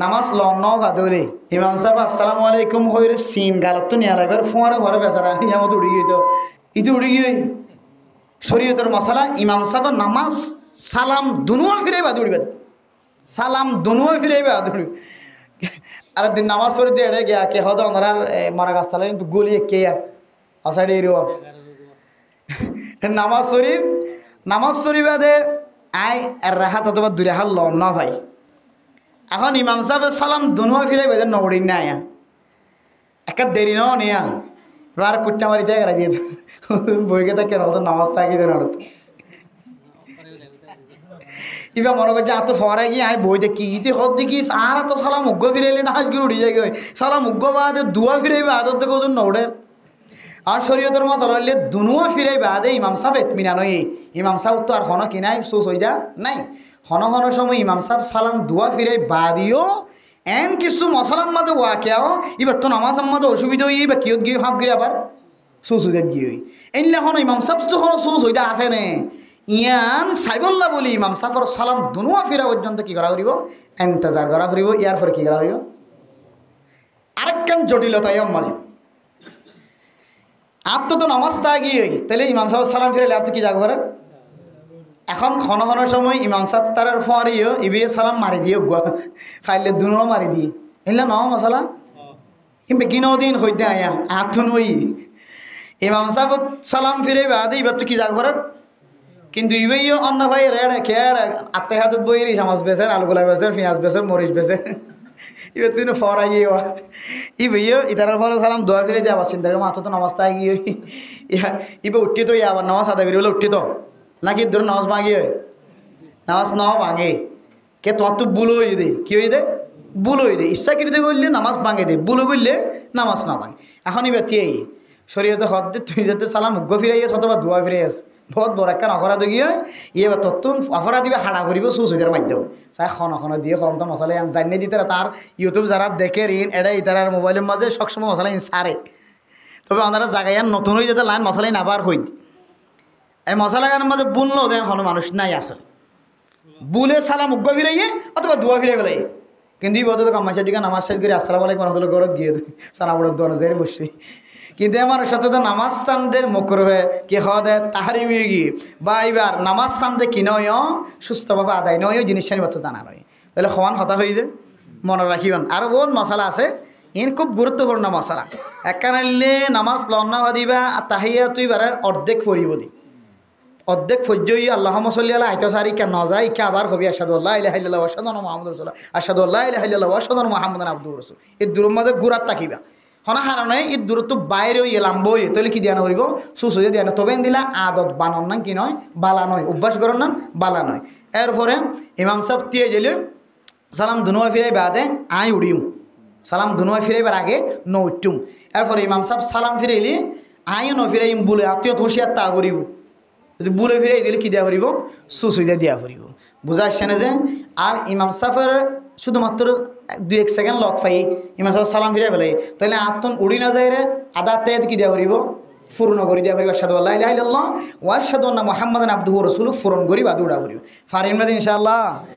নামাজ লন ভাদরে ইমাম সাহেব আসসালামু আলাইকুম হইরে সিন গালত তো নিয়ে লাইবার ফোয়ারে ঘরে বেচারা নিয়ামত উড়ি গিয়ে তো ইতো উড়ি গিয়ে শরীয়তের মশালা ইমাম সাহেব নামাজ সালাম দুনুয়া ফিরে বাদ উড়ি বাদ সালাম দুনুয়া ফিরে বাদ উড়ি আর দিন নামাজ পড়ে দিয়ে এড়ে গিয়া কে হদ ওনার মারা গাছ তালে কিন্তু গলিয়ে কে আষাঢ়ে এরিও নামাজ শরীর বাদে আয় আর রাহাত অথবা দুই রাহাত লন না ভাই এখন ইমাম সাহেব সালাম দুনুয়া ফিরে বেদে নড়ি না আয়া একটা দেরি ন নিয়া এবার কুট্টা মারি যায় রাজি বইকে তা কেন তো নামাজ থাকি দেন আর এবার মনে করছে এত ফরাই গিয়ে আয় বই দেখি ইতি হদ দেখি আর তো সালাম উগ্র ফিরে এলি না আজকে উড়ি যায় সালাম উগ্র বাদে দুয়া ফিরে আদর দেখো নৌড়ের আর শরীয়তের মশলা হইলে দুনুয়া ফিরে বাদে ইমাম সাহেব এতমিনা নয় ইমাম সাহেব তো আর হন কি নাই সোস হইয়া নাই হন হন সময় ইমাম সাহেব সালাম দুয়া ফিরে বাদিও এন কিছু মশলার মাঝে ওয়া কেও এবার তো নামাজের মাঝে অসুবিধা হই বা কিয়ত গিয়ে হাত গিয়ে আবার সোস হইয়া গিয়ে এনলে হন ইমাম সাহেব তো হন সোস হইয়া আছে নে ইয়ান সাইবল্লা বলি ইমাম সাহেবের সালাম দুনুয়া ফিরা পর্যন্ত কি করা করিব এন্তজার করা করিব ইয়ার পরে কি করা হইব আরেকখান জটিলতা ইমাম মাঝে আর তো নামাজ তা গিয়ে তাহলে ইমাম সাহেব সালাম ফিরে আর তো কি যাগো করেন এখন ঘন ঘন সময় ইমাম সাহেব তার ফরিও ইবিয়ে সালাম মারি দিয়ে গুয়া ফাইলে দুনো মারি দিয়ে এলে ন মশলা কিন্তু কিনো দিন হইতে আয়া আতুন হই ইমাম সাহেব সালাম ফিরে বাদে এবার তো কি যাগো করেন কিন্তু ইবেইও অন্য ভাই রেড়ে খেয়ে আত্মে হাতত বইরি চামচ বেচের আলুগুলা বেচের পেঁয়াজ বেচের মরিচ বেচের এবার তুই ফরাই গিয়ে ইবেইও ইতার ফলে সালাম দোয়া ফিরে দিয়ে আবার চিন্তা করে মাত্র তো নামাজ তাই গিয়ে ইবে উঠি তো আবার নামাজ আদায় করি বলে উঠি তো নাকি ধরুন নামাজ ভাঙি হয় নামাজ ন ভাঙে কে তোমার তো বুলো হয়ে দে কি হয়ে দে বুলো হয়ে দে ইচ্ছাকৃত করলে নামাজ ভাঙে দে বুলো করলে নামাজ না ভাঙে এখন এবার তিয়েই শরীয়তে হদ দে তুই যাতে সালাম উগ্র ফিরাইয়াস অথবা দোয়া ফিরাইয়াস বহুত বড় একটা অপরাধ গিয়ে ইয়ে তত্তুন অপরাধ দিবে হাড়া করিব সুসুদের মাধ্যমে চাই খন দিয়ে তো মশলা জানিয়ে দিতে তার ইউটিউব যারা দেখে ঋণ এড়ে ইতার মোবাইলের মাঝে সবসময় মশলা সারে তবে ওনারা জায়গায় নতুন হয়ে যেতে লাইন মশলাই নাবার হই এই মশলাগানের মাঝে বুনলো দেন কোনো মানুষ নাই আসলে বুলে সালাম উগ্র ফিরাইয়ে অথবা দোয়া ফিরে গেলে কিন্তু এই বলতে তো কামাইশা টিকা নামাজ শেষ করে আসসালামু আলাইকুম রহমতুল্লাহ গরত গিয়ে সানা বড় দোয়া যায় বসে কিন্তু আমার সাথে তো নামাজ স্থানদের মকর হয়ে কি হওয়া দেয় তাহারি মেয়ে গিয়ে বা এবার নামাজ স্থানতে কি নয় সুস্থভাবে আদায় নয় জিনিসটার মতো জানা নয় তাহলে সমান হতা হয়ে যায় মনে রাখিবেন আরও বহুত মশলা আছে ইন খুব গুরুত্বপূর্ণ মশলা একখানে নামাজ লন্না দিবা আর তাহিয়া তুই বারে অর্ধেক ফরিব দি অর্ধেক ফজ্জই আল্লাহ মসল্লি আল্লাহ আইতো সারি কে নজাই কে আবার হবি আসাদু আল্লাহ ইলাহা ইল্লাল্লাহ ওয়া আশহাদু আন্না মুহাম্মাদুর রাসূলুল্লাহ আশহাদু আল্লাহ ইলাহা ইল্লাল্লাহ ওয়া আশহাদু আন্না মুহাম্মাদান আবদুহু ওয়া রাসূলুহু এই দূরের মধ্যে গুরাত তাকিবা হনা হারানো এই দূরত্ব বাইরেও লাম্বো তাহলে কি দিয়ানো করিব সুসুজে দিয়ানো তবে দিলা আদত বানন না কি নয় বালা নয় অভ্যাস করেন না বালা নয় এরপরে ইমাম সাহেব দিয়ে গেলে সালাম দুনুয়া ফিরাই বাদে আয় উড়িও সালাম দুনুয়া ফিরাইবার আগে ন উঠুম এরপরে ইমাম সাহেব সালাম ফিরাইলে আয়ও ন ফিরাইম বলে আত্মীয় হুঁশিয়ার তা করিব যদি বুলে ফিরাই দিলে কী দেওয়া করিব সুসুইলে দেওয়া করিব বোঝা আসছে না যে আর ইমাম সাহেবের শুধুমাত্র 2-1 সেকেন্ড লক পাই ইমাম সাহেব সালাম ফিরে পেলাই তাহলে আত্মন উড়ি না যায় রে আদাতে কি দেওয়া করিব ফুরন করি দেওয়া করিব আশহাদু আল্লা ইলাহা ইল্লাল্লাহ ওয়া আশহাদু আন্না মুহাম্মাদান আবদুহু ওয়া রাসূলুহু ফুরন করি বাদ উড়া করিব ফারিম না ইনশাআল্লাহ।